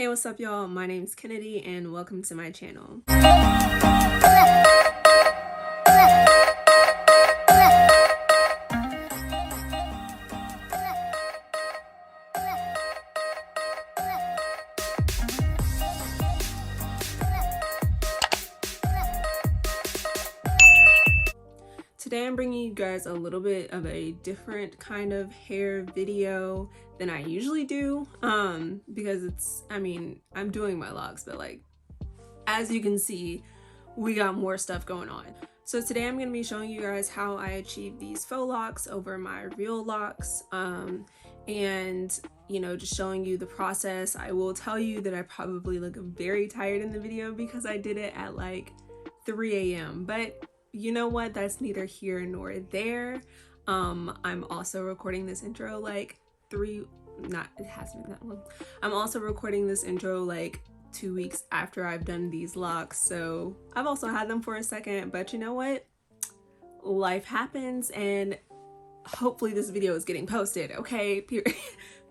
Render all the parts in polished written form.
Hey, what's up y'all? My name's Kennedy and welcome to my channel. Today I'm bringing you guys a little bit of a different kind of hair video than I usually do because I'm doing my locks, but like as you can see, we got more stuff going on. So today I'm going to be showing you guys how I achieve these faux locks over my real locks, and just showing you the process. I will tell you that I probably look very tired in the video because I did it at like 3 a.m. but you know what, that's neither here nor there. I'm also recording this intro like it hasn't been that long. I'm also recording this intro like 2 weeks after I've done these locks, so I've also had them for a second, but you know what, life happens and hopefully this video is getting posted, okay?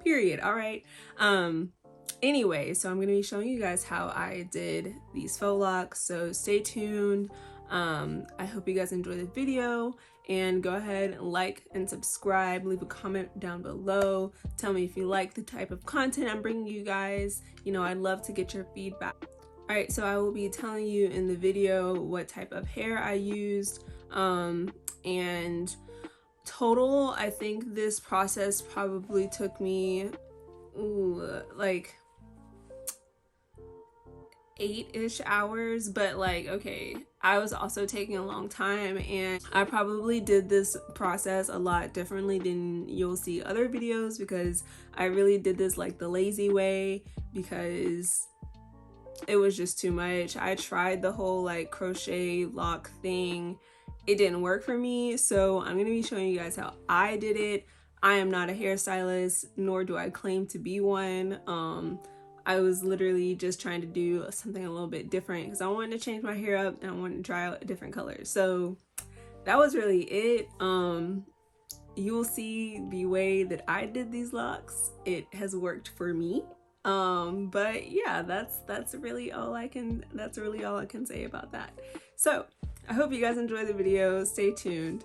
Period. All right. Anyway, so I'm going to be showing you guys how I did these faux locks, so stay tuned. I hope you guys enjoy the video, and go ahead and like and subscribe, leave a comment down below, tell me if you like the type of content I'm bringing you guys. I'd love to get your feedback. All right, so I will be telling you in the video what type of hair I used, and total, I think this process probably took me like 8-ish hours, but like, okay, I was also taking a long time, and I probably did this process a lot differently than you'll see other videos because I really did this like the lazy way because it was just too much. I tried the whole like crochet lock thing. It didn't work for me, so I'm gonna be showing you guys how I did it. I am not a hairstylist, nor do I claim to be one. I was literally just trying to do something a little bit different because I wanted to change my hair up and I wanted to try out a different color. So that was really it. You will see the way that I did these locks. It has worked for me. But yeah, that's really all I can say about that. So I hope you guys enjoy the video. Stay tuned.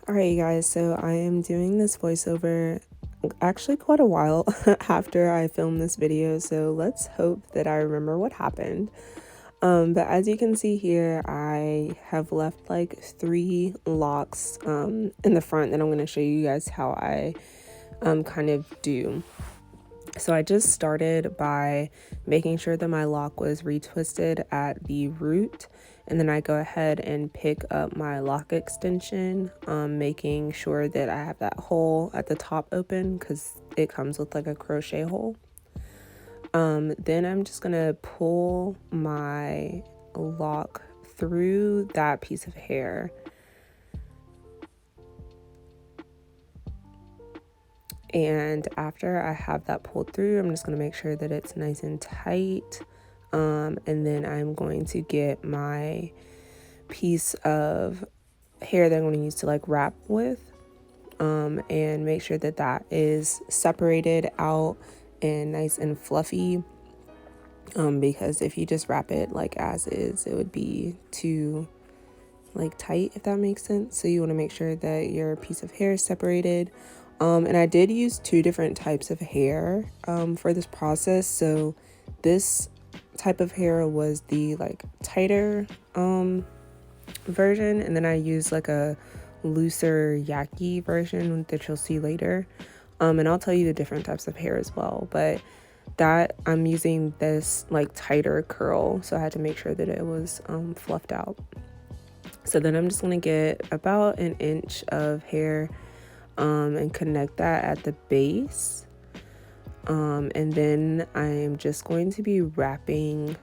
Alright, you guys, so I am doing this voiceover actually quite a while after I filmed this video, so let's hope that I remember what happened. But as you can see here, I have left like 3 locks in the front that I'm going to show you guys how I kind of do. So I just started by making sure that my lock was retwisted at the root, and then I go ahead and pick up my lock extension, making sure that I have that hole at the top open because it comes with like a crochet hole. Then I'm just gonna pull my lock through that piece of hair. And after I have that pulled through, I'm just going to make sure that it's nice and tight. And then I'm going to get my piece of hair that I'm going to use to like wrap with, and make sure that that is separated out and nice and fluffy. Because if you just wrap it like as is, it would be too like tight, if that makes sense. So you want to make sure that your piece of hair is separated. And I did use 2 different types of hair for this process. So this type of hair was the like tighter version, and then I used like a looser yaki version that you'll see later. And I'll tell you the different types of hair as well, but that I'm using this like tighter curl, so I had to make sure that it was fluffed out. So then I'm just gonna get about 1 inch of hair and connect that at the base, and then I'm just going to be wrapping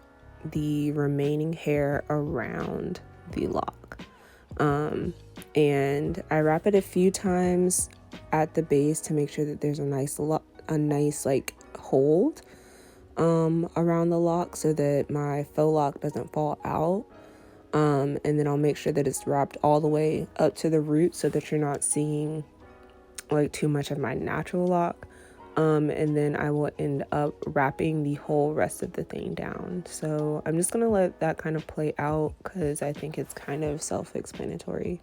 the remaining hair around the lock, and I wrap it a few times at the base to make sure that there's a nice like hold around the lock so that my faux lock doesn't fall out. And then I'll make sure that it's wrapped all the way up to the root so that you're not seeing like too much of my natural lock. and then I will end up wrapping the whole rest of the thing down. So I'm just gonna let that kind of play out because I think it's kind of self-explanatory.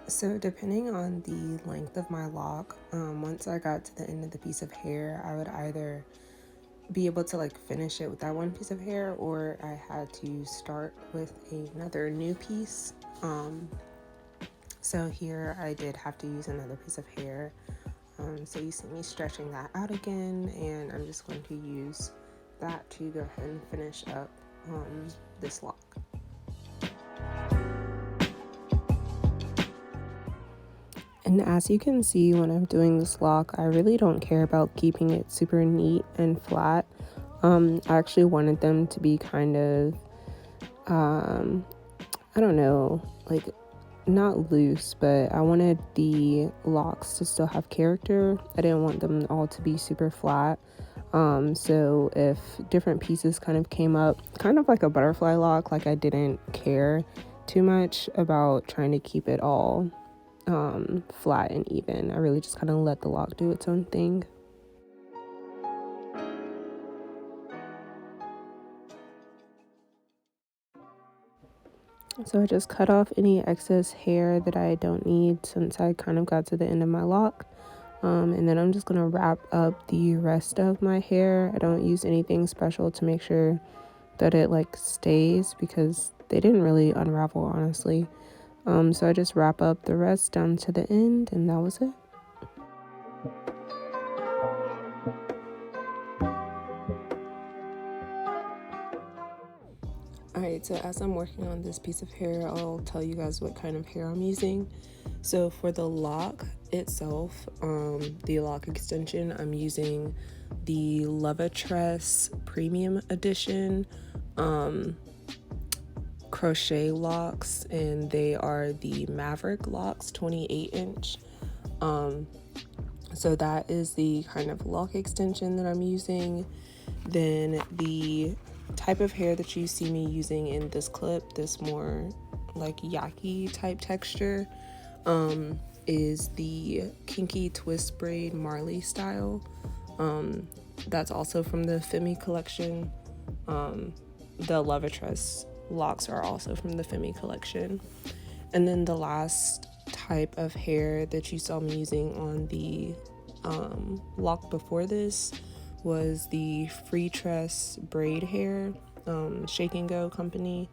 So depending on the length of my lock, once I got to the end of the piece of hair, I would either be able to like finish it with that one piece of hair, or I had to start with another new piece. So here I did have to use another piece of hair. So you see me stretching that out again, and I'm just going to use that to go ahead and finish up this lock. And as you can see, when I'm doing this lock, I really don't care about keeping it super neat and flat. I actually wanted them to be kind of, I don't know, like not loose, but I wanted the locks to still have character. I didn't want them all to be super flat. So if different pieces kind of came up, kind of like a butterfly lock, like I didn't care too much about trying to keep it all flat and even. I really just kind of let the lock do its own thing. So I just cut off any excess hair that I don't need since I kind of got to the end of my lock. And then I'm just gonna wrap up the rest of my hair. I don't use anything special to make sure that it like stays because they didn't really unravel, honestly. So I just wrap up the rest down to the end, and that was it. Alright, so as I'm working on this piece of hair, I'll tell you guys what kind of hair I'm using. So for the lock itself, the lock extension, I'm using the Levitress Premium Edition crochet locks, and they are the Maverick locks 28-inch. So that is the kind of lock extension that I'm using. Then the type of hair that you see me using in this clip, this more like yaki type texture, is the kinky twist braid Marley style. That's also from the Femi collection. The Levitress locks are also from the Femi collection. And then the last type of hair that you saw me using on the lock before this was the Free Tress braid hair, Shake and Go company.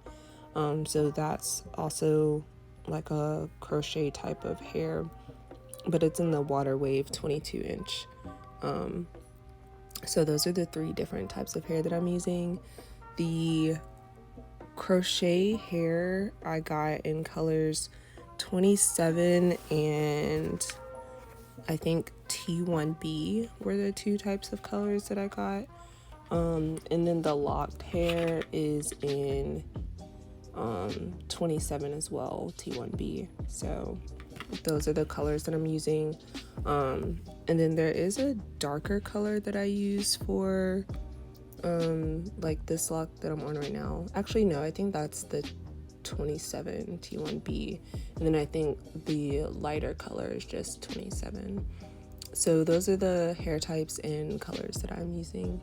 So that's also like a crochet type of hair, but it's in the Water Wave 22-inch. So those are the three different types of hair that I'm using. The crochet hair I got in colors 27 and I think T1B were the two types of colors that I got. And then the locked hair is in 27 as well, T1B. So those are the colors that I'm using. And then there is a darker color that I use for like this lock that I'm on right now. Actually no, I think that's the 27 T1B, and then I think the lighter color is just 27. So those are the hair types and colors that I'm using.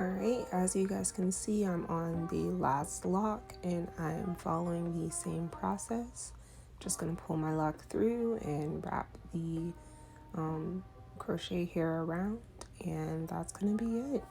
Alright, as you guys can see, I'm on the last lock and I'm following the same process. Just going to pull my lock through and wrap the crochet hair around, and that's going to be it.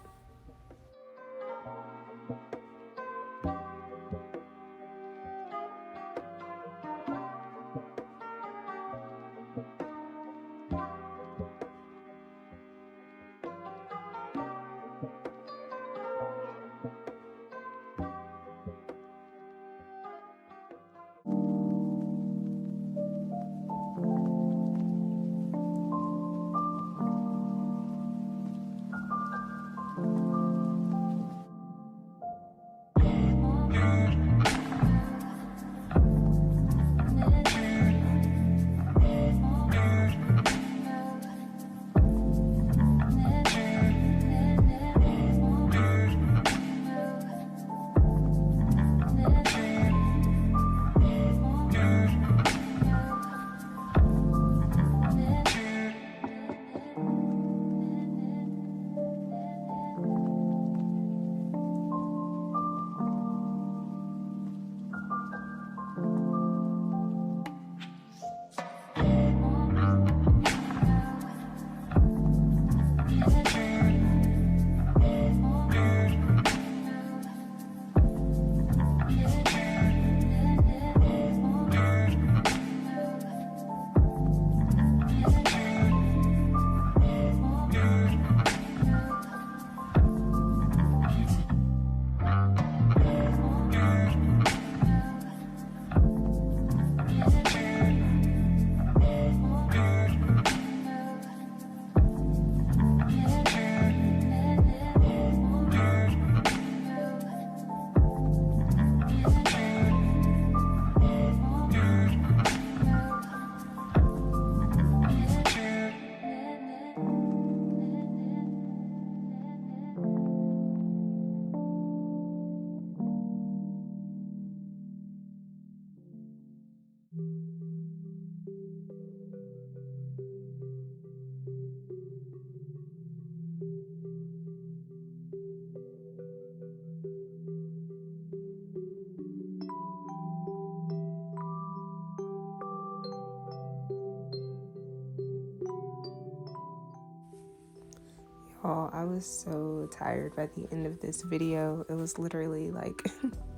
Oh, I was so tired by the end of this video. It was literally like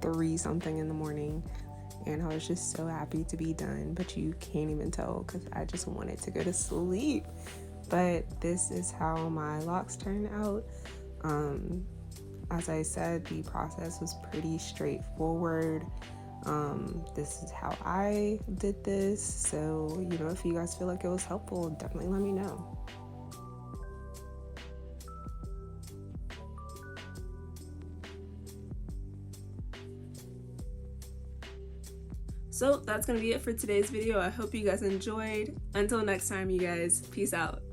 3 something in the morning, and I was just so happy to be done, but you can't even tell because I just wanted to go to sleep. But this is how my locks turned out. As I said, the process was pretty straightforward. This is how I did this, so you know, if you guys feel like it was helpful, definitely let me know. So that's gonna be it for today's video. I hope you guys enjoyed. Until next time, you guys, peace out.